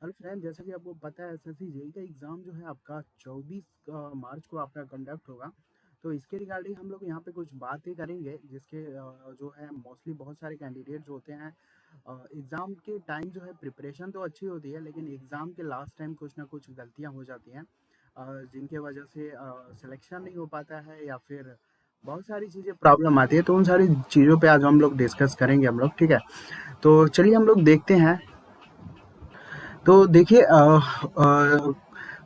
Hello friend, जैसा कि आपको पता है एसएससी जेई का एग्ज़ाम जो है आपका 24 मार्च को आपका कंडक्ट होगा। तो इसके रिगार्डिंग हम लोग यहाँ पे कुछ बातें करेंगे, जिसके जो है मोस्टली बहुत सारे कैंडिडेट जो होते हैं एग्ज़ाम के टाइम जो है प्रिपरेशन तो अच्छी होती है, लेकिन एग्ज़ाम के लास्ट टाइम कुछ ना कुछ गलतियाँ हो जाती हैं, जिनके वजह से सिलेक्शन नहीं हो पाता है या फिर बहुत सारी चीज़ें प्रॉब्लम आती है। तो उन सारी चीज़ों पे आज हम लोग डिस्कस करेंगे हम लोग, ठीक है। तो चलिए हम लोग देखते हैं। तो देखिए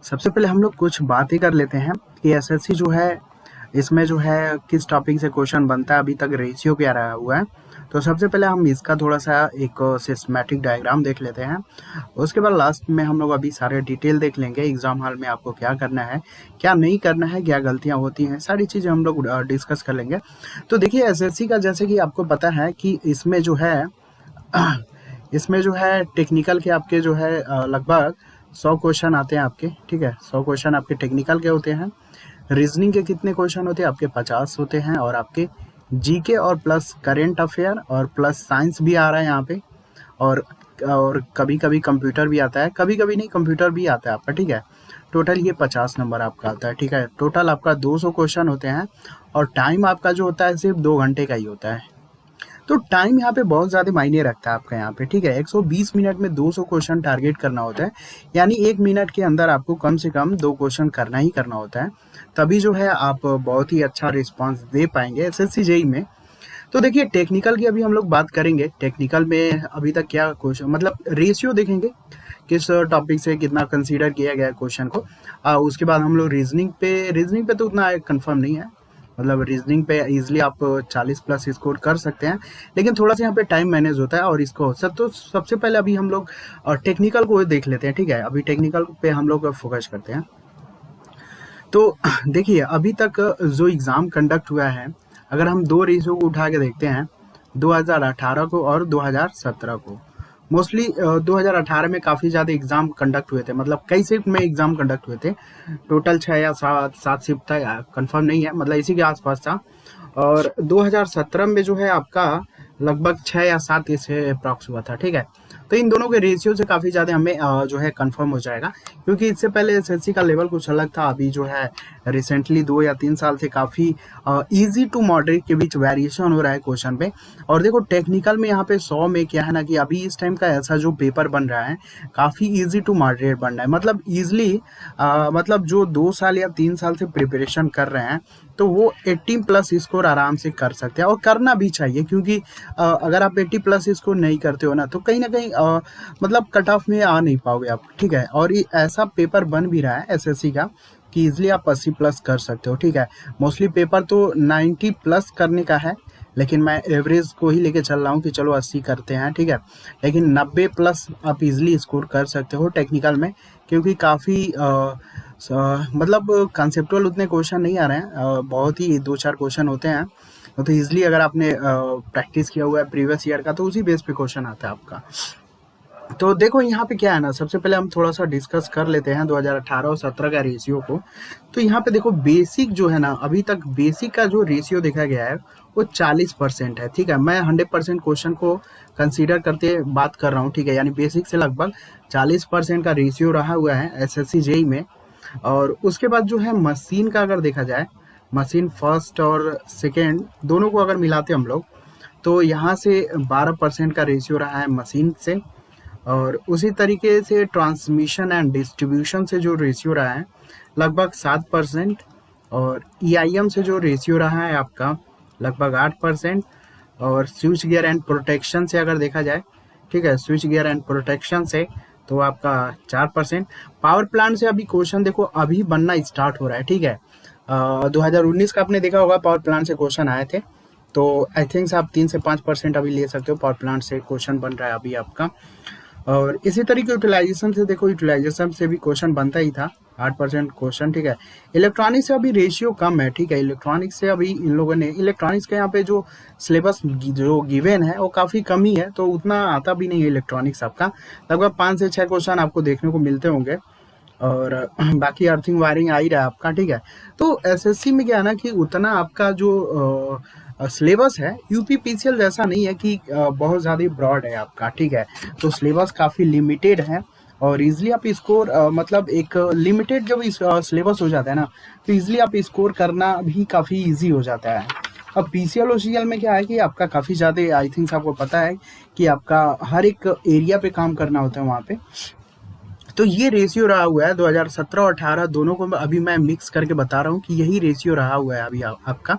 सबसे पहले हम लोग कुछ बातें कर लेते हैं कि एसएससी जो है इसमें जो है किस टॉपिक से क्वेश्चन बनता है, अभी तक रेशियो क्या रहा हुआ है। तो सबसे पहले हम इसका थोड़ा सा एक सिस्टमैटिक डायग्राम देख लेते हैं। उसके बाद लास्ट में हम लोग अभी सारे डिटेल देख लेंगे, एग्जाम हॉल में आपको क्या करना है, क्या नहीं करना है, क्या गलतियां होती हैं, सारी चीज़ें हम लोग डिस्कस कर लेंगे। तो देखिए एसएससी का जैसे कि आपको पता है कि इसमें जो है टेक्निकल के आपके जो है लगभग 100 क्वेश्चन आते हैं आपके, ठीक है। 100 क्वेश्चन आपके टेक्निकल के होते हैं। रीजनिंग के कितने क्वेश्चन होते हैं आपके? 50 होते हैं। और आपके जीके और प्लस करेंट अफेयर और प्लस साइंस भी आ रहा है यहाँ पे। और कभी कभी कंप्यूटर भी आता है, कभी कभी नहीं, कंप्यूटर भी आता है आपका, ठीक है। टोटल ये 50 नंबर आपका आता है, ठीक है। टोटल आपका 200 क्वेश्चन होते हैं और टाइम आपका जो होता है सिर्फ 2 घंटे का ही होता है। तो टाइम यहाँ पे बहुत ज़्यादा मायने रखता है आपका यहाँ पे, ठीक है। 120 मिनट में 200 क्वेश्चन टारगेट करना होता है, यानी 1 मिनट के अंदर आपको कम से कम 2 क्वेश्चन करना ही करना होता है, तभी जो है आप बहुत ही अच्छा रिस्पांस दे पाएंगे एसएससी जेई में। तो देखिए टेक्निकल की अभी हम लोग बात करेंगे। टेक्निकल में अभी तक क्या क्वेश्चन, मतलब रेशियो देखेंगे किस टॉपिक से कितना कंसीडर किया गया है क्वेश्चन को। उसके बाद हम लोग रीजनिंग पे तो उतना कंफर्म नहीं है, मतलब रीजनिंग पे इजीली आप 40 प्लस स्कोर कर सकते हैं, लेकिन थोड़ा सा यहाँ पे टाइम मैनेज होता है और इसको सब। तो सबसे पहले अभी हम लोग टेक्निकल को देख लेते हैं, ठीक है। अभी टेक्निकल पे हम लोग फोकस करते हैं। तो देखिए अभी तक जो एग्ज़ाम कंडक्ट हुआ है, अगर हम दो रेशियो को उठा के देखते हैं, 2018 को और 2017 को। मोस्टली 2018 में काफ़ी ज़्यादा एग्ज़ाम कंडक्ट हुए थे, मतलब कई शिफ्ट में एग्ज़ाम कंडक्ट हुए थे। टोटल 6 या 7 शिफ्ट था, कंफर्म नहीं है, मतलब इसी के आसपास था। और 2017 में जो है आपका लगभग 6 या 7 इसे अप्रॉक्स हुआ था, ठीक है। तो इन दोनों के रेशियो से काफ़ी ज़्यादा हमें जो है कंफर्म हो जाएगा, क्योंकि इससे पहले एसएससी का लेवल कुछ अलग था। अभी जो है रिसेंटली 2 या 3 साल से काफ़ी इजी टू मॉडरेट के बीच वेरिएशन हो रहा है क्वेश्चन पे। और देखो टेक्निकल में यहाँ पे 100 में क्या है ना कि अभी इस टाइम का ऐसा जो पेपर बन रहा है काफ़ी इजी टू मॉडरेट बन रहा है, मतलब ईजिली, मतलब जो 2 साल या 3 साल से प्रिपरेशन कर रहे हैं तो वो 80 प्लस स्कोर आराम से कर सकते हैं, और करना भी चाहिए, क्योंकि अगर आप 80 प्लस स्कोर नहीं करते हो ना तो कहीं ना कहीं मतलब कट ऑफ में आ नहीं पाओगे आप, ठीक है। और ये ऐसा पेपर बन भी रहा है एसएससी का कि इजिली आप 80 प्लस कर सकते हो, ठीक है। मोस्टली पेपर तो 90 प्लस करने का है, लेकिन मैं एवरेज को ही लेके चल रहा हूँ कि चलो 80 करते हैं, ठीक है। लेकिन 90 प्लस आप इजिली स्कोर कर सकते हो टेक्निकल में, क्योंकि काफ़ी मतलब कंसेप्टुअल उतने क्वेश्चन नहीं आ रहे हैं, बहुत ही 2-4 क्वेश्चन होते हैं। तो इजिली अगर आपने प्रैक्टिस किया हुआ है प्रीवियस ईयर का तो उसी बेस पे क्वेश्चन आता है आपका। तो देखो यहाँ पे क्या है ना, सबसे पहले हम थोड़ा सा डिस्कस कर लेते हैं 2018 और 17 का रेशियो को। तो यहाँ पे देखो बेसिक जो है ना, अभी तक बेसिक का जो रेशियो देखा गया है वो 40% है, ठीक है। मैं 100% क्वेश्चन को कंसीडर करते बात कर रहा हूँ, ठीक है। यानी बेसिक से लगभग 40% का रेशियो रहा हुआ है एसएससी जेई में। और उसके बाद जो है मशीन का अगर देखा जाए, मशीन फर्स्ट और सेकेंड दोनों को अगर मिलाते हम लोग, तो यहाँ से 12% का रेशियो रहा है मशीन से। और उसी तरीके से ट्रांसमिशन एंड डिस्ट्रीब्यूशन से जो रेशियो रहा है लगभग 7%। और ईआईएम से जो रेशियो रहा है आपका लगभग 8%। और स्विच गियर एंड प्रोटेक्शन से अगर देखा जाए, ठीक है, स्विच गियर एंड प्रोटेक्शन से तो आपका 4%। पावर प्लांट से अभी क्वेश्चन देखो अभी बनना स्टार्ट हो रहा है, ठीक है। 2019 का आपने देखा होगा पावर प्लांट से क्वेश्चन आए थे, तो आई थिंक आप 3 से 5% अभी ले सकते हो, पावर प्लांट से क्वेश्चन बन रहा है अभी आपका। और इसी तरीके यूटिलाइजेशन से देखो, यूटिलाइजेशन से भी क्वेश्चन बनता ही था, 8% क्वेश्चन, ठीक है। इलेक्ट्रॉनिक्स से अभी रेशियो कम है, ठीक है। इलेक्ट्रॉनिक्स से अभी इन लोगों ने, इलेक्ट्रॉनिक्स के यहाँ पे जो सिलेबस जो गिवन है वो काफ़ी कम ही है, तो उतना आता भी नहीं है इलेक्ट्रॉनिक्स आपका। लगभग 5 से 6 क्वेश्चन आपको देखने को मिलते होंगे, और बाकी अर्थिंग वायरिंग आ ही रहा है आपका, ठीक है। तो एसएससी में क्या है ना कि उतना आपका जो सिलेबस है यूपीपीसीएल जैसा नहीं है कि बहुत ज़्यादा ब्रॉड है आपका, ठीक है। तो सिलेबस काफ़ी लिमिटेड है, और इजीली आप स्कोर मतलब एक लिमिटेड जब इस सिलेबस हो जाता है ना, तो इजीली आप स्कोर करना भी काफ़ी इजी हो जाता है। अब पीसीएल और सीएल में क्या है कि आपका काफ़ी ज़्यादा, आई थिंक आपको पता है कि आपका हर एक एरिया पे काम करना होता है वहाँ पे। तो ये रेशियो रहा हुआ है 2017 और 18 दोनों को अभी मैं मिक्स करके बता रहा हूँ कि यही रेशियो रहा हुआ है अभी आपका।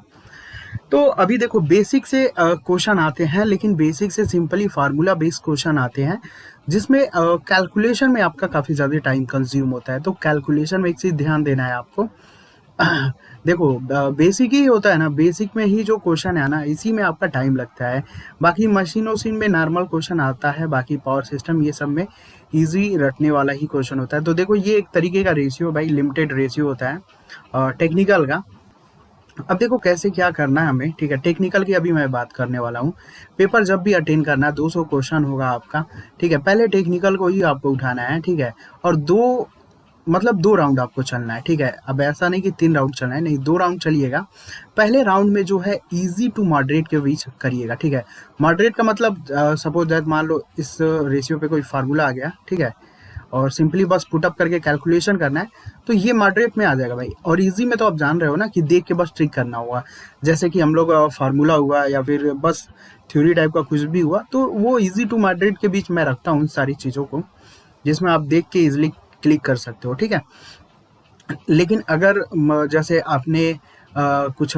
तो अभी देखो बेसिक से क्वेश्चन आते हैं, लेकिन बेसिक से सिंपली फार्मूला बेस्ड क्वेश्चन आते हैं, जिसमें कैलकुलेशन में आपका काफ़ी ज़्यादा टाइम कंज्यूम होता है। तो कैलकुलेशन में एक चीज़ ध्यान देना है आपको। देखो बेसिक ही होता है ना, बेसिक में ही जो क्वेश्चन है ना, इसी में आपका टाइम लगता है। बाकी मशीन वशीन में नॉर्मल क्वेश्चन आता है, बाकी पावर सिस्टम ये सब में इजी रटने वाला ही क्वेश्चन होता है। तो देखो ये एक तरीके का रेशियो भाई, लिमिटेड रेशियो होता है टेक्निकल का। अब देखो कैसे क्या करना है हमें, ठीक है। टेक्निकल की अभी मैं बात करने वाला हूँ। पेपर जब भी अटेंड करना है 200 क्वेश्चन होगा आपका, ठीक है। पहले टेक्निकल को ही आपको उठाना है, ठीक है। और दो राउंड आपको चलना है, ठीक है। अब ऐसा नहीं कि 3 राउंड चलना है, नहीं 2 राउंड चलिएगा। पहले राउंड में जो है इजी टू मॉडरेट के बीच करिएगा, ठीक है। मॉडरेट का मतलब सपोज दैट मान लो इस रेशियो पे कोई फार्मूला आ गया, ठीक है, और सिंपली बस पुटअप करके कैलकुलेशन करना है, तो ये मॉडरेट में आ जाएगा भाई। और इजी में तो आप जान रहे हो ना कि देख के बस ट्रिक करना होगा, जैसे कि हम लोग फार्मूला हुआ या फिर बस थ्योरी टाइप का कुछ भी हुआ, तो वो इजी टू मॉडरेट के बीच मैं रखता हूँ इन सारी चीज़ों को, जिसमें आप देख के इजिली क्लिक कर सकते हो, ठीक है। लेकिन अगर जैसे आपने कुछ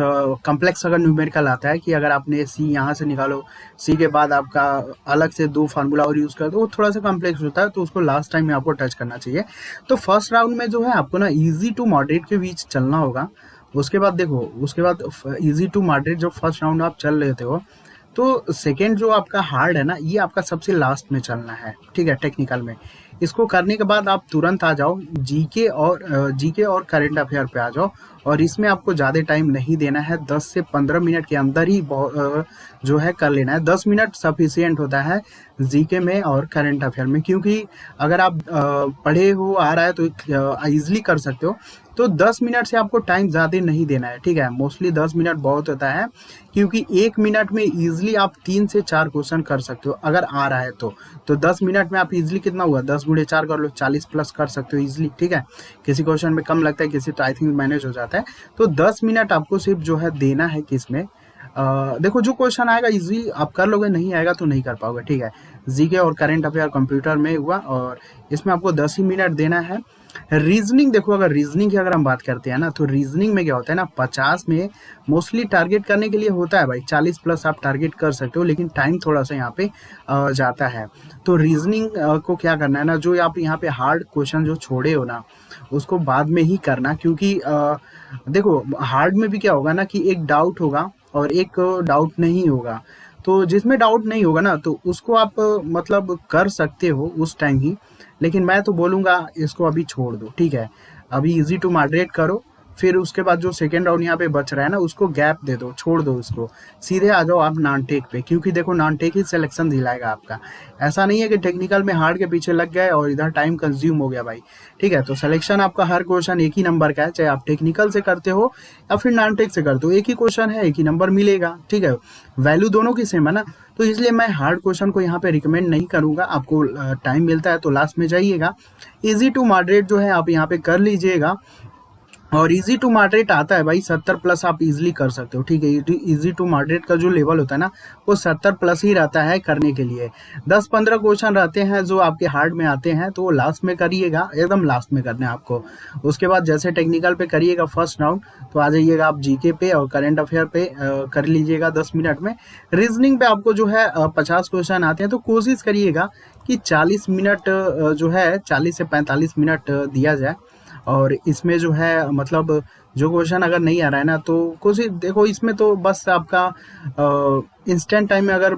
कॉम्प्लेक्स अगर न्यूमेरिकल आता है कि अगर आपने सी यहाँ से निकालो, सी के बाद आपका अलग से 2 फार्मूला और यूज़ कर दो, वो थोड़ा सा कॉम्प्लेक्स होता है, तो उसको लास्ट टाइम में आपको टच करना चाहिए। तो फर्स्ट राउंड में जो है आपको ना इजी टू मॉडरेट के बीच चलना होगा। उसके बाद देखो, उसके बाद इजी टू मॉडरेट जो फर्स्ट राउंड आप चल लेते हो, तो सेकेंड जो आपका हार्ड है ना, ये आपका सबसे लास्ट में चलना है, ठीक है, टेक्निकल में। इसको करने के बाद आप तुरंत आ जाओ जीके और करंट अफेयर पे आ जाओ। और इसमें आपको ज़्यादा टाइम नहीं देना है, 10 से 15 मिनट के अंदर ही जो है कर लेना है। 10 मिनट सफिशियंट होता है जीके में और करंट अफेयर में, क्योंकि अगर आप पढ़े हो आ रहा है तो ईजिली कर सकते हो। तो 10 मिनट से आपको टाइम ज़्यादा नहीं देना है, ठीक है। मोस्टली 10 मिनट बहुत होता है, क्योंकि 1 मिनट में ईजिली आप 3 से 4 क्वेश्चन कर सकते हो अगर आ रहा है तो 10 मिनट में आप इजीली कितना हुआ, 10 गुणे 4 कर लो, 40 प्लस कर सकते हो इजीली, ठीक है। किसी क्वेश्चन में कम लगता है, किसी तो आई थिंक मैनेज हो जाता है। तो 10 मिनट आपको सिर्फ जो है देना है किसमें, देखो जो क्वेश्चन आएगा इजी आप कर लोगे, नहीं आएगा तो नहीं कर पाओगे, ठीक है। जीके और करंट अफेयर कंप्यूटर में हुआ, और इसमें आपको 10 ही मिनट देना है। रीजनिंग देखो, अगर रीजनिंग की अगर हम बात करते हैं ना, तो रीजनिंग में क्या होता है ना, 50 में मोस्टली टारगेट करने के लिए होता है भाई, 40 प्लस आप टारगेट कर सकते हो, लेकिन टाइम थोड़ा सा यहाँ पे जाता है। तो रीजनिंग को क्या करना है ना, जो आप यहाँ पे हार्ड क्वेश्चन जो छोड़े हो ना, उसको बाद में ही करना, क्योंकि देखो हार्ड में भी क्या होगा ना कि एक डाउट होगा और एक डाउट नहीं होगा। तो जिसमें डाउट नहीं होगा ना, तो उसको आप मतलब कर सकते हो उस टाइम ही, लेकिन मैं तो बोलूँगा इसको अभी छोड़ दो, ठीक है। अभी इजी टू मॉडरेट करो, फिर उसके बाद जो सेकेंड राउंड यहाँ पे बच रहा है ना, उसको गैप दे दो, छोड़ दो उसको, सीधे आ जाओ आप नॉन टेक पे, क्योंकि देखो नॉन टेक ही सिलेक्शन दिलाएगा आपका। ऐसा नहीं है कि टेक्निकल में हार्ड के पीछे लग गए और इधर टाइम कंज्यूम हो गया भाई, ठीक है। तो सिलेक्शन आपका हर क्वेश्चन एक ही नंबर का है, चाहे आप टेक्निकल से करते हो या फिर नॉन टेक से करते हो, एक ही क्वेश्चन है, एक ही नंबर मिलेगा, ठीक है। वैल्यू दोनों की सेम है ना, तो इसलिए मैं हार्ड क्वेश्चन को यहाँ पे रिकमेंड नहीं करूँगा। आपको टाइम मिलता है तो लास्ट में जाइएगा, इजी टू मॉडरेट जो है आप यहाँ पे कर लीजिएगा। और इजी टू मॉडरेट आता है भाई 70 प्लस आप इजीली कर सकते हो, ठीक है। इजी टू मॉडरेट का जो लेवल होता है ना, वो 70 प्लस ही रहता है करने के लिए। 10-15 क्वेश्चन रहते हैं जो आपके हार्ड में आते हैं, तो वो लास्ट में करिएगा, एकदम लास्ट में करना है आपको। उसके बाद जैसे टेक्निकल पे करिएगा फर्स्ट राउंड, तो आ जाइएगा आप जीके पे और करंट अफेयर पे कर लीजिएगा 10 मिनट में। रीजनिंग पे आपको जो है 50 क्वेश्चन आते हैं, तो कोशिश करिएगा कि 40 मिनट जो है 40 से 45 मिनट दिया जाए। और इसमें जो है मतलब जो क्वेश्चन अगर नहीं आ रहा है ना, तो कोशिश देखो, इसमें तो बस आपका इंस्टेंट टाइम में अगर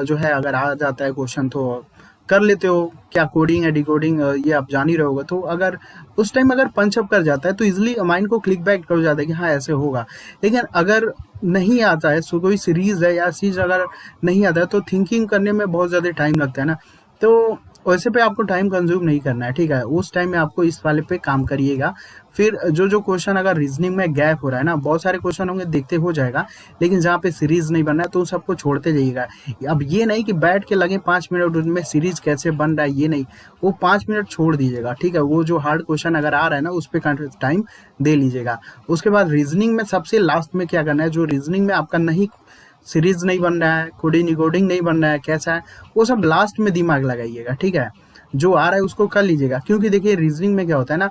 जो है अगर आ जाता है क्वेश्चन तो कर लेते हो। क्या कोडिंग है डिकोडिंग ये आप जान ही रहे होगे, तो अगर उस टाइम अगर पंच अप कर जाता है तो इजीली माइंड को क्लिक बैक कर जाता है कि हाँ ऐसे होगा। लेकिन अगर नहीं आता है, सो कोई सीरीज है या चीज़ अगर नहीं आता है, तो थिंकिंग करने में बहुत ज़्यादा टाइम लगता है ना, तो वैसे पे आपको टाइम कंज्यूम नहीं करना है, ठीक है। उस टाइम में आपको इस वाले पे काम करिएगा। फिर जो जो क्वेश्चन अगर रीजनिंग में गैप हो रहा है ना, बहुत सारे क्वेश्चन होंगे देखते हो जाएगा, लेकिन जहाँ पे सीरीज नहीं बन रहा है तो उन सबको छोड़ते जाइएगा। अब ये नहीं कि बैठ के लगे 5 मिनट उनमें सीरीज कैसे बन रहा है, ये नहीं, वो 5 मिनट छोड़ दीजिएगा, ठीक है। वो जो हार्ड क्वेश्चन अगर आ रहा है ना उस पर टाइम दे लीजिएगा। उसके बाद रीजनिंग में सबसे लास्ट में क्या करना है, जो रीजनिंग में आपका नहीं सीरीज नहीं बन रहा है, कोडिंग निकोडिंग नहीं बन रहा है, कैसा है, वो सब लास्ट में दिमाग लगाइएगा, ठीक है। जो आ रहा है उसको कर लीजिएगा, क्योंकि देखिए रीजनिंग में क्या होता है ना,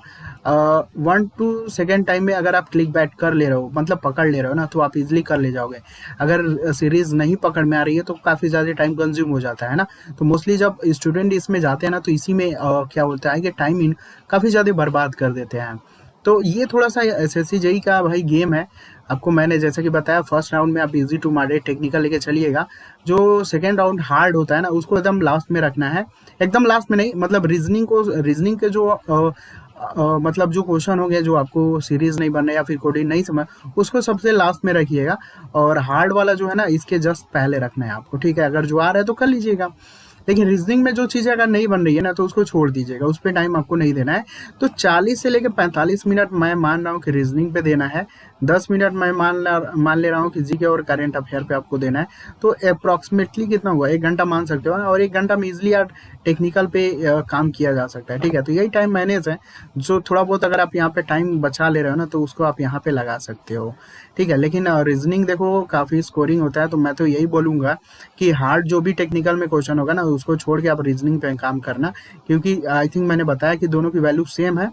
1-2 सेकेंड टाइम में अगर आप क्लिक बैट कर ले रहे हो, मतलब पकड़ ले रहे हो ना, तो आप इजीली कर ले जाओगे। अगर सीरीज नहीं पकड़ में आ रही है तो काफ़ी ज़्यादा टाइम कंज्यूम हो जाता है ना। तो मोस्टली जब स्टूडेंट इसमें जाते हैं ना, तो इसी में क्या होता है कि टाइम इन काफ़ी ज़्यादा बर्बाद कर देते हैं। तो ये थोड़ा सा एसएससी जेई का भाई गेम है। आपको मैंने जैसे कि बताया, फर्स्ट राउंड में आप इजी टू मॉडरेट टेक्निकल लेके चलिएगा। जो सेकेंड राउंड हार्ड होता है ना, उसको एकदम लास्ट में रखना है। एकदम लास्ट में नहीं, मतलब रीजनिंग के जो मतलब जो क्वेश्चन हो गया, जो आपको सीरीज नहीं बनना या फिर कोडिंग नहीं समझ, उसको सबसे लास्ट में रखिएगा। और हार्ड वाला जो है ना, इसके जस्ट पहले रखना है आपको, ठीक है। अगर जो आ रहा है तो कर लीजिएगा, लेकिन रीजनिंग में जो चीज़ें अगर नहीं बन रही है ना, तो उसको छोड़ दीजिएगा, उस पर टाइम आपको नहीं देना है। तो 40 से लेकर 45 मिनट मैं मान रहा हूँ कि रीजनिंग पे देना है। 10 मिनट मैं मान ले रहा हूँ कि जीके और करंट अफेयर पे आपको देना है। तो अप्रॉक्सीमेटली कितना हुआ, 1 घंटा मान सकते हो ना, और 1 घंटा में इजिली आप टेक्निकल पे काम किया जा सकता है, ठीक है। तो यही टाइम मैनेज है। जो थोड़ा बहुत अगर आप यहाँ पे टाइम बचा ले रहे हो ना, तो उसको आप यहाँ पे लगा सकते हो, ठीक है। लेकिन रीजनिंग देखो काफ़ी स्कोरिंग होता है, तो मैं तो यही बोलूँगा कि हार्ड जो भी टेक्निकल में क्वेश्चन होगा ना, उसको छोड़ के आप रीजनिंग पे काम करना, क्योंकि आई थिंक मैंने बताया कि दोनों की वैल्यू सेम है।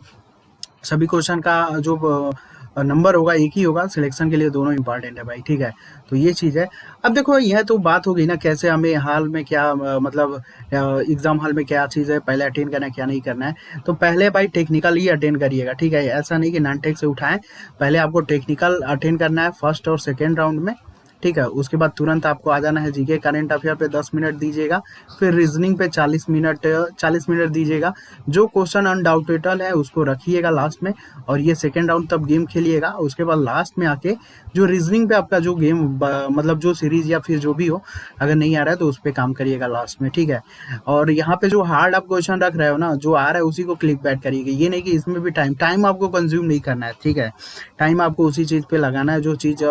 सभी क्वेश्चन का जो नंबर होगा एक ही होगा, सिलेक्शन के लिए दोनों इंपॉर्टेंट है भाई, ठीक है। तो ये चीज़ है। अब देखो, यह तो बात हो गई ना, कैसे हमें हाल में क्या मतलब एग्जाम हॉल में क्या चीज़ है पहले अटेंड करना है, क्या नहीं करना है। तो पहले भाई टेक्निकल ही अटेंड करिएगा, ठीक है। ऐसा नहीं कि नॉन टेक से उठाएं, पहले आपको टेक्निकल अटेंड करना है फर्स्ट और सेकेंड राउंड में, ठीक है। उसके बाद तुरंत आपको आ जाना है जीके करंट अफेयर पे 10 मिनट दीजिएगा। फिर रीजनिंग पे 40 मिनट दीजिएगा। जो क्वेश्चन अनडाउटेबल है उसको रखिएगा लास्ट में, और ये सेकेंड राउंड तब गेम खेलिएगा। उसके बाद लास्ट में आके जो रीजनिंग पे आपका जो गेम मतलब जो सीरीज या फिर जो भी हो, अगर नहीं आ रहा है तो उस पर काम करिएगा लास्ट में, ठीक है। और यहाँ पे जो हार्ड आप क्वेश्चन रख रहे हो ना, जो आ रहा है उसी को क्लिक बैट करिएगा। ये नहीं कि इसमें भी टाइम आपको कंज्यूम नहीं करना है, ठीक है। टाइम आपको उसी चीज़ पे लगाना है जो चीज़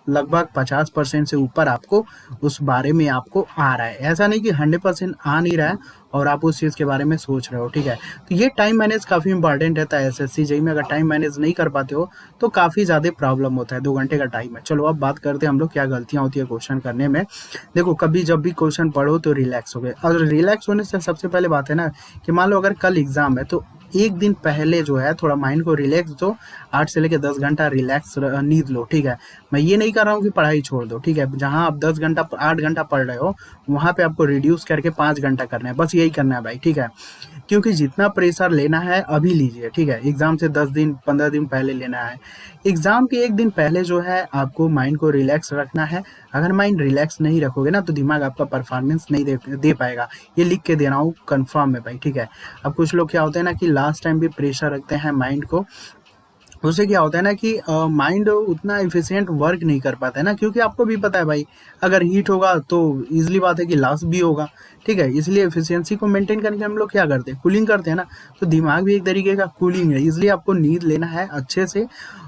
लगभग 50% से ऊपर आपको उस बारे में आपको आ रहा है। ऐसा नहीं कि 100% आ नहीं रहा है और आप उस चीज़ के बारे में सोच रहे हो, ठीक है। तो ये टाइम मैनेज काफ़ी इंपॉर्टेंट रहता है एसएससी जेईई में। अगर टाइम मैनेज नहीं कर पाते हो तो काफ़ी ज़्यादा प्रॉब्लम होता है। 2 घंटे का टाइम है। चलो अब बात करते हैं हम लोग क्या गलतियाँ होती है क्वेश्चन करने में। देखो, कभी जब भी क्वेश्चन पढ़ो तो रिलैक्स हो गए, और रिलैक्स होने से सबसे पहले बात है ना कि मान लो अगर कल एग्जाम है, तो एक दिन पहले जो है थोड़ा माइंड को रिलैक्स दो। 8 से लेकर 10 घंटा रिलैक्स नींद लो, ठीक है। मैं ये नहीं कर रहा हूँ कि पढ़ाई छोड़ दो, ठीक है। जहाँ आप 8 घंटा पढ़ रहे हो, वहाँ पे आपको रिड्यूस करके 5 घंटा करना है, बस यही करना है भाई, ठीक है। क्योंकि जितना प्रेशर लेना है अभी लीजिए, ठीक है। एग्जाम से 10 दिन 15 दिन पहले लेना है। एग्जाम के एक दिन पहले जो है आपको माइंड को रिलैक्स रखना है। अगर माइंड रिलैक्स नहीं रखोगे ना, तो दिमाग आपका परफॉर्मेंस नहीं दे पाएगा। ये लिख के दे रहा हूँ कन्फर्म है भाई, ठीक है। अब कुछ लोग क्या होते हैं ना कि लास्ट टाइम भी प्रेशर रखते हैं माइंड को, उससे क्या होता है ना कि माइंड उतना एफिशिएंट वर्क नहीं कर पाता है ना, क्योंकि आपको भी पता है भाई, अगर हीट होगा तो इजीली बात है कि लॉस भी होगा, ठीक है। इसलिए एफिशिएंसी को मेंटेन करने के हम लोग क्या करते हैं, कूलिंग करते हैं ना। तो दिमाग भी एक तरीके का कूलिंग है, इसलिए आपको नींद लेना है अच्छे से।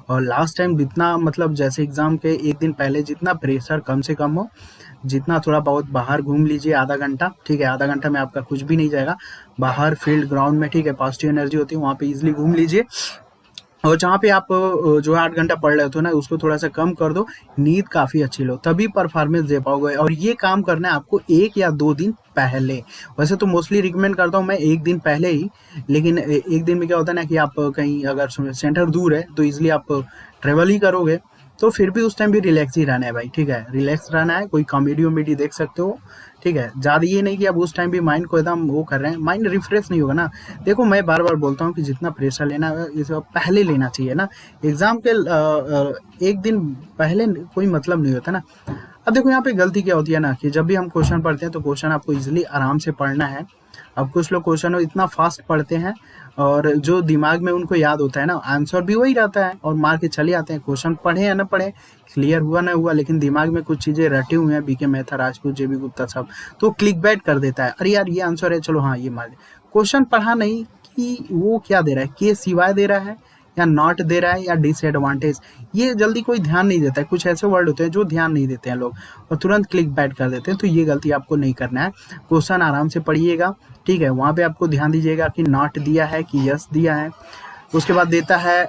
और लास्ट टाइम जितना मतलब जैसे एग्जाम के एक दिन पहले जितना प्रेशर कम से कम हो, जितना थोड़ा बहुत बाहर घूम लीजिए आधा घंटा, ठीक है। आधा घंटा में आपका कुछ भी नहीं जाएगा, बाहर फील्ड ग्राउंड में, ठीक है, पॉजिटिव एनर्जी होती है, वहाँ पे इजिली घूम लीजिए। और जहाँ पे आप जो 8 घंटा पढ़ रहे हो ना, उसको थोड़ा सा कम कर दो, नींद काफ़ी अच्छी लो, तभी परफॉर्मेंस दे पाओगे। और ये काम करना है आपको 1 या 2 दिन पहले। वैसे तो मोस्टली रिकमेंड करता हूँ मैं 1 दिन पहले ही, लेकिन एक दिन में क्या होता है ना कि आप कहीं अगर सेंटर दूर है तो ईजिली आप ट्रेवल ही करोगे, तो फिर भी उस टाइम भी रिलैक्स ही रहना है भाई, ठीक है। रिलैक्स रहना है, कोई कॉमेडी वॉमेडी देख सकते हो, ठीक है। ज़्यादा ये नहीं कि अब उस टाइम भी माइंड को एकदम वो कर रहे हैं, माइंड रिफ्रेश नहीं होगा ना। देखो, मैं बार बार बोलता हूँ कि जितना प्रेशर लेना है इसे पहले लेना चाहिए ना। एग्ज़ाम के एक दिन पहले कोई मतलब नहीं होता ना। अब देखो यहाँ पे गलती क्या होती है ना कि जब भी हम क्वेश्चन पढ़ते हैं तो क्वेश्चन आपको इजीली आराम से पढ़ना है। अब कुछ लोग क्वेश्चन इतना फास्ट पढ़ते हैं और जो दिमाग में उनको याद होता है ना आंसर भी वही रहता है और मार के चले आते हैं। क्वेश्चन पढ़े या ना पढ़े, क्लियर हुआ ना हुआ, लेकिन दिमाग में कुछ चीज़ें रटी हुई हैं, बीके मेहता, राजपूत, जेबी गुप्ता सब, तो क्लिक बैट कर देता है, अरे यार ये आंसर है, चलो हाँ ये मार। क्वेश्चन पढ़ा नहीं कि वो क्या दे रहा है, के सिवाय दे रहा है या नॉट दे रहा है या डिसएडवांटेज, ये जल्दी कोई ध्यान नहीं देता है। कुछ ऐसे वर्ड होते हैं जो ध्यान नहीं देते हैं लोग और तुरंत क्लिक बैट कर देते हैं, तो ये गलती आपको नहीं करना है। क्वेश्चन आराम से पढ़िएगा, ठीक है, वहाँ पे आपको ध्यान दीजिएगा कि नॉट दिया है कि यस दिया है। उसके बाद देता है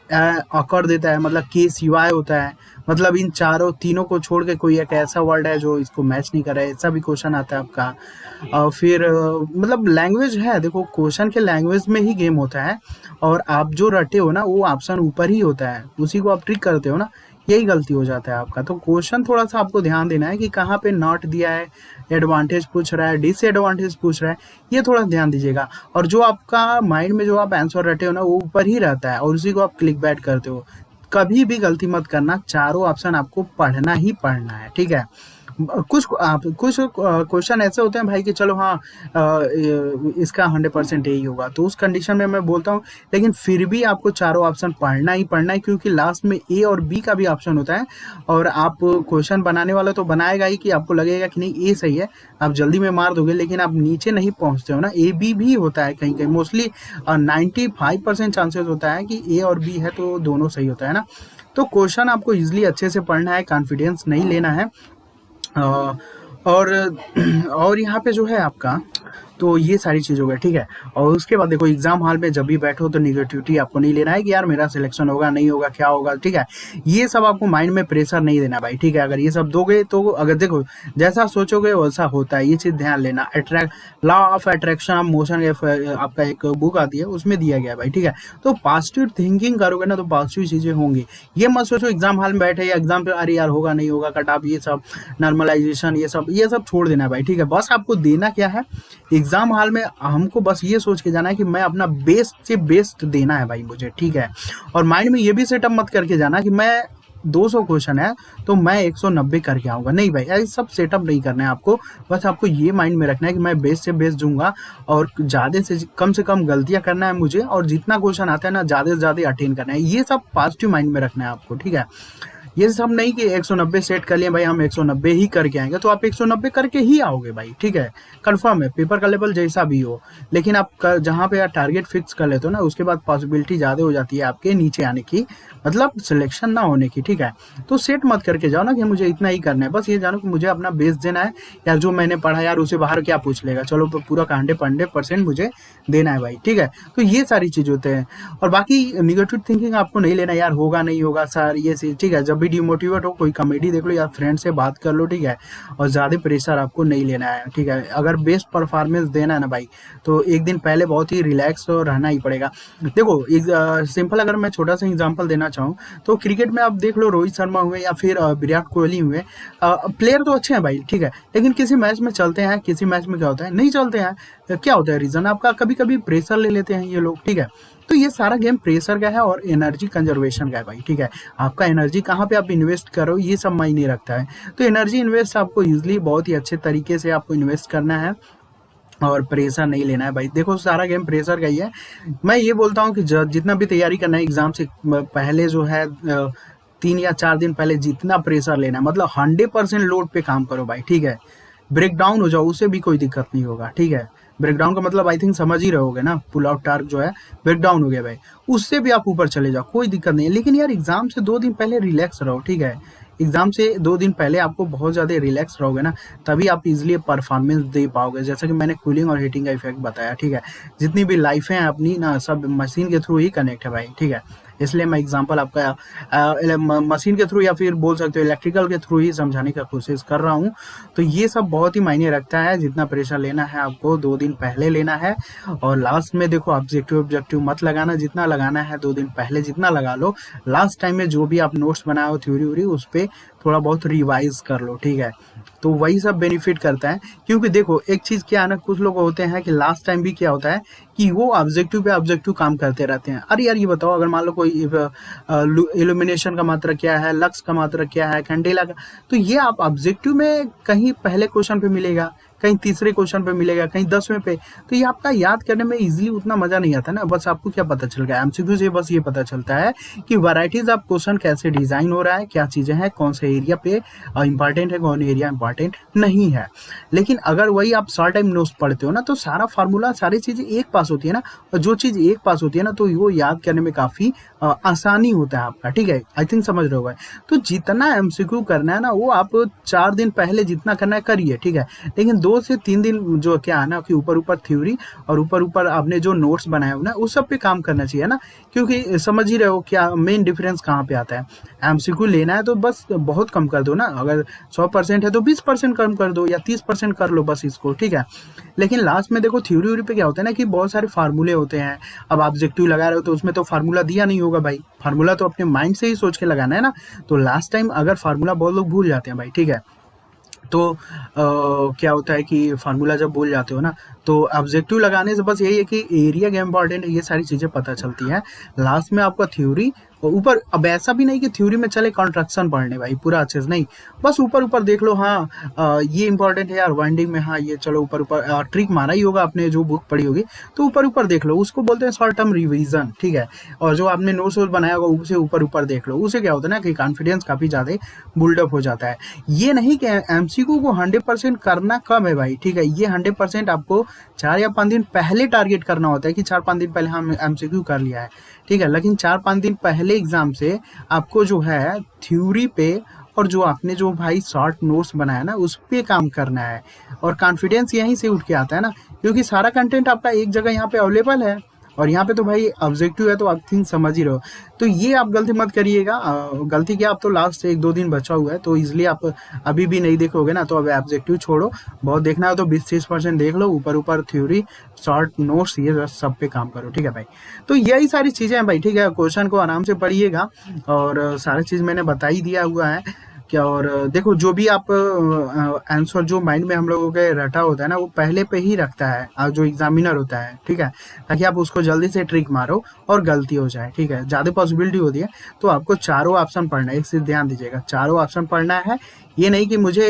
अकर देता है, मतलब के सिवाय होता है, मतलब इन तीनों को छोड़ के कोई एक ऐसा वर्ड है जो इसको मैच नहीं कर रहा है, ऐसा भी क्वेश्चन आता है आपका। फिर मतलब लैंग्वेज है, देखो क्वेश्चन के लैंग्वेज में ही गेम होता है और आप जो रटे हो ना वो ऑप्शन ऊपर ही होता है, उसी को आप ट्रिक करते हो ना, यही गलती हो जाता है आपका। तो क्वेश्चन थोड़ा सा आपको ध्यान देना है कि कहाँ पे नॉट दिया है, एडवांटेज पूछ रहा है, डिसएडवांटेज पूछ रहा है, ये थोड़ा ध्यान दीजिएगा। और जो आपका माइंड में जो आप आंसर रटे हो ना वो ऊपर ही रहता है और उसी को आप क्लिक बैट करते हो। कभी भी गलती मत करना, चारों ऑप्शन आपको पढ़ना ही पढ़ना है, ठीक है। कुछ क्वेश्चन ऐसे होते हैं भाई कि चलो हाँ इसका 100% यही होगा, तो उस कंडीशन में मैं बोलता हूँ, लेकिन फिर भी आपको चारों ऑप्शन पढ़ना ही पढ़ना है, क्योंकि लास्ट में ए और बी का भी ऑप्शन होता है और आप क्वेश्चन बनाने वाला तो बनाएगा ही कि आपको लगेगा कि नहीं ए सही है, आप जल्दी में मार दोगे, लेकिन आप नीचे नहीं पहुंचते हो ना, ए बी भी होता है कहीं कहीं, मोस्टली 95% चांसेस होता है कि ए और बी है तो दोनों सही होता है ना। तो क्वेश्चन आपको इजिली अच्छे से पढ़ना है, कॉन्फिडेंस नहीं लेना है। और और यहाँ पे जो है आपका, तो ये सारी चीज़ हो गई, ठीक है। और उसके बाद देखो एग्जाम हॉल में जब भी बैठो तो निगेटिविटी आपको नहीं लेना है कि यार मेरा सिलेक्शन होगा नहीं होगा क्या होगा, ठीक है। ये सब आपको माइंड में प्रेशर नहीं देना भाई, ठीक है। अगर ये सब दोगे तो अगर देखो जैसा सोचोगे वैसा होता है, ये चीज़ ध्यान लेना। Attract law of attraction of motion आपका एक बुक आती है उसमें दिया गया है भाई, ठीक है। तो पॉजिटिव थिंकिंग करोगे ना तो पॉजिटिव चीज़ें होंगी। ये मत सोचो एग्जाम हॉल में बैठे या एग्जाम पे अरे यार होगा नहीं होगा कट ऑफ, ये सब नॉर्मलाइजेशन ये सब छोड़ देना भाई, ठीक है। बस आपको देना क्या है एग्जाम हॉल में, हमको बस ये सोच के जाना है कि मैं अपना बेस्ट से बेस्ट देना है भाई मुझे, ठीक है। और माइंड में ये भी सेटअप मत करके जाना कि मैं 200 क्वेश्चन है तो मैं 190 करके आऊँगा, नहीं भाई ऐसे सब सेटअप नहीं करना है आपको। बस आपको ये माइंड में रखना है कि मैं बेस्ट से बेस्ट दूंगा और ज़्यादा से कम गलतियाँ करना है मुझे, और जितना क्वेश्चन आता है ना ज़्यादा से ज़्यादा अटेंड करना है, ये सब पॉजिटिव माइंड में रखना है आपको, ठीक है। ये सब नहीं कि 190 सेट कर लिए भाई हम 190 ही करके आएंगे, तो आप 190 करके ही आओगे भाई, ठीक है, कंफर्म है, पेपर का लेवल जैसा भी हो। लेकिन आप जहाँ पे टारगेट फिक्स कर लेते हो ना उसके बाद पॉसिबिलिटी ज़्यादा हो जाती है आपके नीचे आने की, मतलब सिलेक्शन ना होने की, ठीक है। तो सेट मत करके जाओ ना कि मुझे इतना ही करना है, बस ये जानो कि मुझे अपना बेस देना है, यार जो मैंने पढ़ा यार उसे बाहर क्या पूछ लेगा, चलो पूरा का 100% मुझे देना है भाई, ठीक है। तो ये सारी चीज़ होते हैं। और बाकी निगेटिव थिंकिंग आपको नहीं लेना, यार होगा नहीं होगा सर ये चीज़, ठीक है। जब भी डिमोटिवेट हो कोई कॉमेडी देख लो या फ्रेंड से बात कर लो, ठीक है। और ज़्यादा प्रेशर आपको नहीं लेना है, ठीक है। अगर बेस्ट परफॉर्मेंस देना है ना भाई तो एक दिन पहले बहुत ही रिलैक्स रहना ही पड़ेगा। देखो सिंपल अगर मैं छोटा सा एग्जांपल देना चाहूँ तो क्रिकेट में आप देख लो रोहित शर्मा हुए या फिर विराट कोहली हुए, प्लेयर तो अच्छे हैं भाई, ठीक है, लेकिन किसी मैच में चलते हैं, किसी मैच में क्या होता है नहीं चलते हैं, क्या होता है रीज़न आपका, कभी कभी प्रेशर ले लेते हैं ये लोग, ठीक है। तो ये सारा गेम प्रेशर का है और एनर्जी कंजर्वेशन का है भाई, ठीक है। आपका एनर्जी कहाँ पे आप इन्वेस्ट करो ये सब मायने रखता है। तो एनर्जी इन्वेस्ट आपको यूजली बहुत ही अच्छे तरीके से आपको इन्वेस्ट करना है और प्रेशर नहीं लेना है भाई। देखो सारा गेम प्रेशर का ही है। मैं ये बोलता हूँ कि जितना भी तैयारी करना है एग्जाम से पहले जो है 3 या 4 दिन पहले जितना प्रेशर लेना है, मतलब 100% लोड पे काम करो भाई, ठीक है। ब्रेक डाउन हो जाओ उससे भी कोई दिक्कत नहीं होगा, ठीक है। ब्रेक डाउन का मतलब आई थिंक समझ ही रहोगे ना, पुल आउट टार्क जो है ब्रेक डाउन हो गया भाई, उससे भी आप ऊपर चले जाओ कोई दिक्कत नहीं है। लेकिन यार एग्जाम से 2 दिन पहले रिलैक्स रहो, ठीक है। एग्जाम से 2 दिन पहले आपको बहुत ज़्यादा रिलैक्स रहोगे ना तभी आप इजीली परफॉर्मेंस दे पाओगे। जैसा कि मैंने कूलिंग और हीटिंग का इफेक्ट बताया, ठीक है। जितनी भी लाइफ है अपनी ना सब मशीन के थ्रू ही कनेक्ट है भाई, ठीक है। इसलिए मैं एग्जांपल आपका मशीन के थ्रू या फिर बोल सकते हो इलेक्ट्रिकल के थ्रू ही समझाने का कोशिश कर रहा हूँ। तो ये सब बहुत ही मायने रखता है। जितना प्रेशर लेना है आपको 2 दिन पहले लेना है और लास्ट में देखो ऑब्जेक्टिव मत लगाना, जितना लगाना है 2 दिन पहले जितना लगा लो। लास्ट टाइम में जो भी आप नोट्स बनाए हो थ्योरी उस पर थोड़ा बहुत रिवाइज कर लो, ठीक है। तो वही सब बेनिफिट करता है। क्योंकि देखो एक चीज़ क्या है ना, कुछ लोग होते हैं कि लास्ट टाइम भी क्या होता है कि वो ऑब्जेक्टिव पे ऑब्जेक्टिव काम करते रहते हैं। अरे यार ये बताओ अगर मान लो कोई कोई इल्यूमिनेशन का मात्रा क्या है, लक्स का मात्रा क्या है, कैंडेला का, तो ये आप ऑब्जेक्टिव में कहीं पहले क्वेश्चन पे मिलेगा, कहीं तीसरे क्वेश्चन पे मिलेगा, कहीं 10वें पे, तो ये आपका याद करने में इजीली उतना मजा नहीं आता ना। बस आपको क्या पता चल गया एमसीक्यू से, बस ये पता चलता है कि वैरायटीज ऑफ क्वेश्चन कैसे डिजाइन हो रहा है, क्या चीजें हैं, कौन से एरिया पे इंपॉर्टेंट है, कौन एरिया इंपॉर्टेंट नहीं है। लेकिन अगर वही आप शॉर्ट टाइम नोट्स पढ़ते हो ना, तो सारा फार्मूला, सारी चीजें एक पास होती है ना, और जो चीज एक पास होती है ना, तो वो याद करने में काफी आसानी होता है आपका, ठीक है। आई थिंक समझ रहे हो भाई। तो जितना एमसीक्यू करना है ना, वो आप 4 दिन पहले जितना करना है करिए, ठीक है। लेकिन 2 से 3 दिन जो क्या है ना, कि ऊपर ऊपर थ्योरी और ऊपर ऊपर आपने जो नोट्स बनाए हो ना, उस सब पे काम करना चाहिए ना, क्योंकि समझ ही रहे हो क्या मेन डिफरेंस कहाँ पे आता है। एमसीक्यू लेना है तो बस बहुत कम कर दो ना, अगर 100% है तो 20% कम कर दो, या 30% कर लो बस इसको, ठीक है। लेकिन लास्ट में देखो थ्योरी व्योरी पे क्या होता है ना, कि बहुत सारे फार्मूले होते हैं। अब आप ऑब्जेक्टिव लगा रहे हो तो उसमें तो फार्मूला दिया नहीं होगा भाई, फार्मूला तो अपने माइंड से ही सोच के लगाना है ना। तो लास्ट टाइम अगर फार्मूला बहुत लोग भूल जाते हैं भाई, ठीक है। तो क्या होता है कि फार्मूला जब भूल जाते हो ना, तो ऑब्जेक्टिव लगाने से बस यही है कि एरिया क्या इंपॉर्टेंट है, ये सारी चीजें पता चलती हैं। लास्ट में आपका थ्योरी ऊपर, अब ऐसा भी नहीं कि थ्योरी में चले कॉन्ट्रैक्शन पढ़ने भाई पूरा अच्छे से नहीं, बस ऊपर ऊपर देख लो। हाँ ये इंपॉर्टेंट है यार वाइंडिंग में, हाँ ये चलो ऊपर ऊपर ट्रिक मारा ही होगा आपने, जो बुक पढ़ी होगी, तो ऊपर ऊपर देख लो, उसको बोलते हैं शॉर्ट टर्म रिवीजन, ठीक है। और जो आपने नोट्स बनाया होगा उसे ऊपर ऊपर देख लो, उसे क्या होता है ना कि कॉन्फिडेंस काफी ज्यादा बुल्डअप हो जाता है। ये नहीं कि एमसीक्यू को 100% करना कब है भाई, ठीक है। ये 100% आपको 4 या 5 दिन पहले टारगेट करना होता है, कि 4-5 दिन पहले हम एमसीक्यू कर लिया है, ठीक है। लेकिन 4-5 दिन पहले एग्जाम से आपको जो है थ्योरी पे और जो आपने जो भाई शॉर्ट नोट्स बनाया ना, उस पे काम करना है। और कॉन्फिडेंस यहीं से उठ के आता है ना, क्योंकि सारा कंटेंट आपका एक जगह यहाँ पे अवेलेबल है, और यहाँ पे तो भाई ऑब्जेक्टिव है, तो आप थिंक समझ ही रहो। तो ये आप गलती मत करिएगा। गलती क्या, आप तो लास्ट से 1-2 दिन बचा हुआ है, तो इसलिए आप अभी भी नहीं देखोगे ना, तो अब ऑब्जेक्टिव छोड़ो, बहुत देखना है तो 20-30% देख लो, ऊपर ऊपर थ्योरी, शॉर्ट नोट्स, ये सब पे काम करो, ठीक है भाई। तो यही सारी चीजें हैं भाई, ठीक है। क्वेश्चन को आराम से पढ़िएगा, और सारी चीज मैंने बता ही दिया हुआ है क्या। और देखो जो भी आप आंसर जो माइंड में हम लोगों के रटा होता है ना, वो पहले पे ही रखता है जो एग्जामिनर होता है, ठीक है, ताकि आप उसको जल्दी से ट्रिक मारो और गलती हो जाए, ठीक है। ज्यादा पॉसिबिलिटी होती है, तो आपको चारों ऑप्शन पढ़ना है, इससे ध्यान दीजिएगा, चारों ऑप्शन पढ़ना है। ये नहीं कि मुझे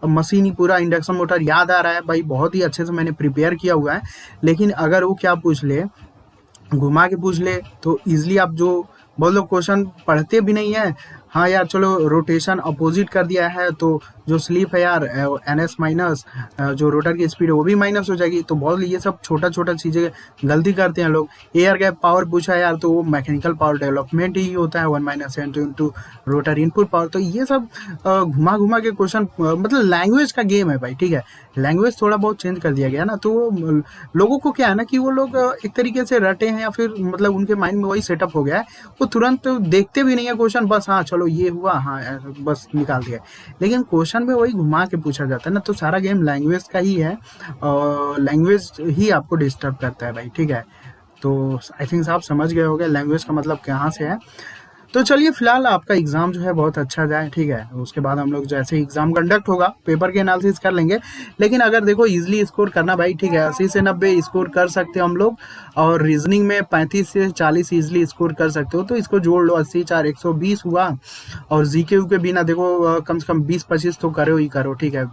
मशीन ही पूरा इंडक्शन मोटर याद आ रहा है भाई, बहुत ही अच्छे से मैंने प्रिपेयर किया हुआ है, लेकिन अगर वो क्या पूछ ले, घुमा के पूछ ले, तो इजिली आप जो बहुत लोग क्वेश्चन पढ़ते भी नहीं है। हाँ यार चलो रोटेशन अपोजिट कर दिया है, तो जो स्लिप है यार NS माइनस, जो रोटर की स्पीड है वो भी माइनस हो जाएगी। तो बहुत ये सब छोटा छोटा चीजें गलती करते हैं लोग। एयर गैप पावर पूछा यार, तो वो मैकेनिकल पावर डेवलपमेंट ही होता है, 1 - N into rotor input power. तो ये सब घुमा घुमा के क्वेश्चन, मतलब लैंग्वेज का गेम है भाई, ठीक है। लैंग्वेज थोड़ा बहुत चेंज कर दिया गया ना, तो लोगों को क्या है ना कि वो लोग एक तरीके से रटे हैं, या फिर मतलब उनके माइंड में वही सेटअप हो गया है, वो तुरंत देखते भी नहीं है क्वेश्चन, बस हाँ चलो ये हुआ, हाँ बस निकाल दिया। लेकिन क्वेश्चन में वही घुमा के पूछा जाता है ना, तो सारा गेम लैंग्वेज का ही है, और लैंग्वेज ही आपको डिस्टर्ब करता है भाई, ठीक है। तो आई थिंक आप समझ गए होंगे लैंग्वेज का मतलब कहाँ से है। तो चलिए फिलहाल आपका एग्जाम जो है बहुत अच्छा जाए, ठीक है। उसके बाद हम लोग जैसे एग्जाम कंडक्ट होगा, पेपर के एनालिसिस कर लेंगे। लेकिन अगर देखो इजीली स्कोर करना भाई, ठीक है, 80 से 90 स्कोर कर सकते हो हम लोग, और रीजनिंग में 35 से 40 इजीली स्कोर कर सकते हो। तो इसको जोड़ लो, 80 4 120 हुआ। और जीके के बिना देखो कम से कम 20-25 तो करो ही करो, ठीक है।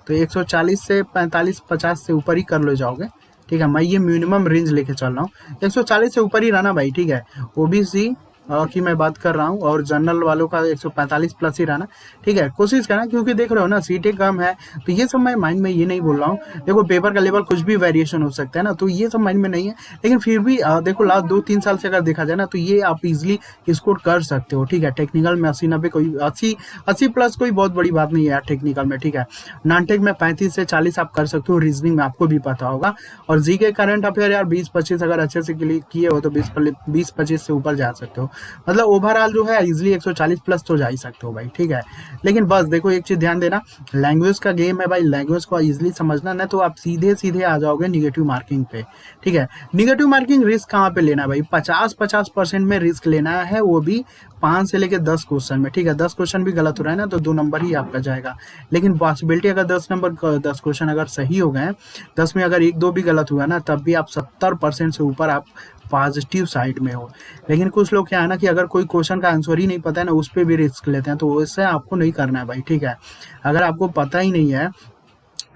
तो 140 से 45-50 से ऊपर ही कर लो जाओगे, ठीक है। मैं ये मिनिमम रेंज लेके चल रहा हूँ, 140 से ऊपर ही रहना भाई, ठीक है। ओबीसी की मैं बात कर रहा हूँ, और जनरल वालों का 145 प्लस ही रहना, ठीक है। कोशिश करना, क्योंकि देख रहे हो ना सीटें कम है, तो ये सब मैं माइंड में ये नहीं बोल रहा हूँ। देखो पेपर का लेवल कुछ भी वेरिएशन हो सकता है ना, तो ये सब माइंड में नहीं है। लेकिन फिर भी देखो लास्ट 2-3 साल से अगर देखा जाए ना, तो ये आप इजिली स्कोर कर सकते हो, ठीक है। टेक्निकल में 80-90 कोई 80 प्लस कोई बहुत बड़ी बात नहीं है यार टेक्निकल में, ठीक है। नॉन टेक में 35 से 40 आप कर सकते हो, रीजनिंग में आपको भी पता होगा। और जी के करंट अफेयर यार 20-25 अगर अच्छे से किए हो तो 20-25 से ऊपर जा सकते हो। मतलब ओवरऑल जो है इजिली 140 प्लस तो जा ही सकते हो भाई, ठीक है। लेकिन बस देखो एक चीज ध्यान देना, लैंग्वेज का गेम है भाई, लैंग्वेज को इजिली समझना ना, तो आप सीधे सीधे आ जाओगे निगेटिव मार्किंग पे, ठीक है। निगेटिव मार्किंग रिस्क कहाँ पे लेना भाई, 50% में रिस्क लेना है, वो भी 5 से लेके 10 क्वेश्चन में, ठीक है। 10 क्वेश्चन भी गलत हो रहा है ना, तो 2 नंबर ही आपका जाएगा। लेकिन पॉसिबिलिटी अगर 10 क्वेश्चन अगर सही हो गए, 10 में अगर 1-2 भी गलत हुआ ना, तब भी आप 70% से ऊपर आप पॉजिटिव साइड में हो। लेकिन कुछ लोग क्या है ना कि अगर कोई क्वेश्चन का आंसर ही नहीं पता है ना, उस पर भी रिस्क लेते हैं, तो वैसे आपको नहीं करना है भाई, ठीक है। अगर आपको पता ही नहीं है,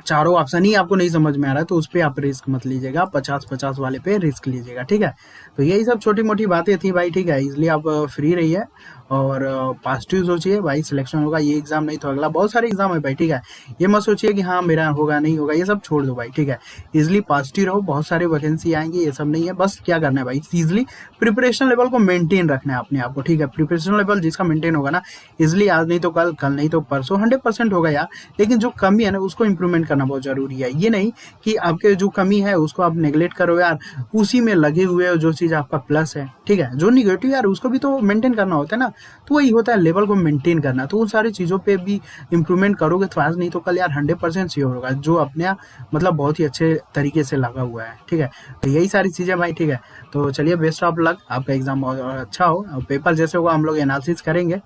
चारों ऑप्शन ही आपको नहीं समझ में आ रहा है, तो उस पे आप रिस्क मत लीजिएगा, 50-50 वाले पे रिस्क लीजिएगा, ठीक है। तो यही सब छोटी मोटी बातें थी भाई, ठीक है। इसलिए आप फ्री रहिए और पॉजिटिव सोचिए भाई, सिलेक्शन होगा। ये एग्जाम नहीं तो अगला, बहुत सारे एग्जाम है भाई, ठीक है। ये मत सोचिए कि हाँ मेरा होगा नहीं होगा, ये सब छोड़ दो भाई, ठीक है। इजिली पॉजिटिव रहो, बहुत सारे वैकेंसी आएंगे, ये सब नहीं है। बस क्या करना है भाई, इजिली प्रिपरेशन लेवल को मेंटेन रखना है अपने आप को, ठीक है। प्रिपरेशन लेवल जिसका मेंटेन होगा ना, इजिली आज नहीं तो कल, कल नहीं तो परसों 100% होगा यार। लेकिन जो कमी है ना, उसको इंप्रूवमेंट करना बहुत जरूरी है। ये नहीं कि आपके जो कमी है उसको आप नेगलेक्ट करो यार, उसी में लगे हुए हो जो चीज़ आपका प्लस है, ठीक है। जो निगेटिव यार उसको भी तो मेंटेन करना होता है ना। तो वही होता है लेवल को मेंटेन करना। तो उन सारी चीज़ों पे भी इंप्रूवमेंट करोगे तो आज नहीं तो कल यार 100% श्योर होगा, जो अपने मतलब बहुत ही अच्छे तरीके से लगा हुआ है, ठीक है। तो यही सारी चीज़ें भाई, ठीक है। तो चलिए, बेस्ट ऑफ लक, आपका एग्जाम बहुत अच्छा हो, पेपर जैसे होगा हम लोग एनालिसिस करेंगे,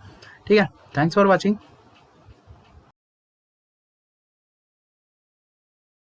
ठीक है। Thanks for watching.